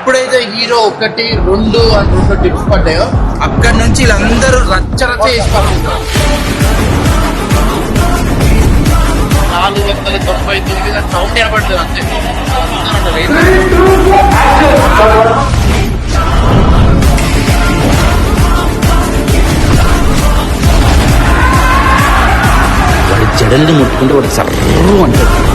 ఎప్పుడైతే హీరో 1, 2 అని 2 టిప్స్ పడ్డాయో అక్కడి నుంచి వీళ్ళందరూ రచ్చ వేసి పంపిస్తారు. 499 సౌండ్ ఏర్పడుతుంది అంతే. వాడి జడల్ని ముట్టుకుంటే వాడు సర్రు అంటాడు.